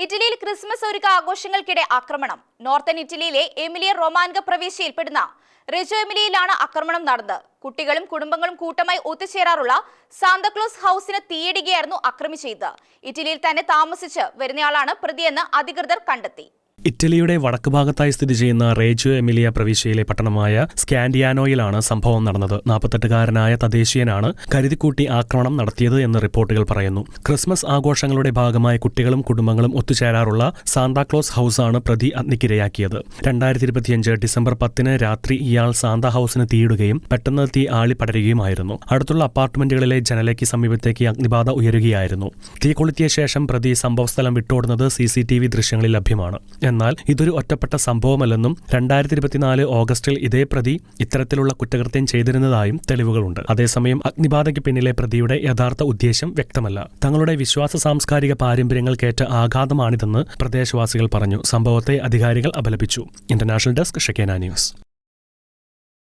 ഇറ്റലിയിൽ ക്രിസ്മസ് ഒരുക്ക ആഘോഷങ്ങൾക്കിടെ ആക്രമണം. നോർത്തേൺ ഇറ്റലിയിലെ എമിലിയ റൊമാൻക പ്രവിശ്യയിൽപ്പെടുന്ന റെജോ എമിലിയയിലാണ് ആക്രമണം നടന്നത്. കുട്ടികളും കുടുംബങ്ങളും കൂട്ടമായി ഒത്തുചേരാറുള്ള സാന്താക്ലോസ് ഹൗസിന് തീയിടുകയായിരുന്നു അക്രമി ചെയ്തത്. ഇറ്റലിയിൽ തന്നെ താമസിച്ച് വരുന്നയാളാണ് പ്രതിയെന്ന് അധികൃതർ കണ്ടെത്തി. ഇറ്റലിയുടെ വടക്ക് ഭാഗത്തായി സ്ഥിതി ചെയ്യുന്ന റേജോ എമിലിയ പ്രവിശ്യയിലെ പട്ടണമായ സ്കാൻഡിയാനോയിലാണ് സംഭവം നടന്നത്. 48-കാരനായ തദ്ദേശീയനാണ് കരുതിക്കൂട്ടി ആക്രമണം നടത്തിയത് എന്ന് റിപ്പോർട്ടുകൾ പറയുന്നു. ക്രിസ്മസ് ആഘോഷങ്ങളുടെ ഭാഗമായി കുട്ടികളും കുടുംബങ്ങളും ഒത്തുചേരാറുള്ള സാന്താക്ലോസ് ഹൗസാണ് പ്രതി അഗ്നിക്കിരയാക്കിയത്. 2025 ഡിസംബർ 10 രാത്രി ഇയാൾ സാന്താ ഹൗസിന് തീയിടുകയും പെട്ടെന്ന് തീ ആളിപ്പടരുകയുമായിരുന്നു. അടുത്തുള്ള അപ്പാർട്ട്മെന്റുകളിലെ ജനലയ്ക്ക് സമീപത്തേക്ക് അഗ്നിബാധ ഉയരുകയായിരുന്നു. തീ കൊളുത്തിയ ശേഷം പ്രതി സംഭവസ്ഥലം വിട്ടോടുന്നത് CCTV ദൃശ്യങ്ങളിൽ ലഭ്യമാണ്. എന്നാൽ ഇതൊരു ഒറ്റപ്പെട്ട സംഭവമല്ലെന്നും 2024 ഓഗസ്റ്റിൽ ഇതേ പ്രതി ഇത്തരത്തിലുള്ള കുറ്റകൃത്യം ചെയ്തിരുന്നതായും തെളിവുകളുണ്ട്. അതേസമയം അഗ്നിബാധയ്ക്ക് പിന്നിലെ പ്രതിയുടെ യഥാർത്ഥ ഉദ്ദേശ്യം വ്യക്തമല്ല. തങ്ങളുടെ വിശ്വാസ സാംസ്കാരിക പാരമ്പര്യങ്ങൾക്കേറ്റ ആഘാതമാണിതെന്ന് പ്രദേശവാസികൾ പറഞ്ഞു. സംഭവത്തെ അധികാരികൾ അപലപിച്ചു. International desk Shekinah news.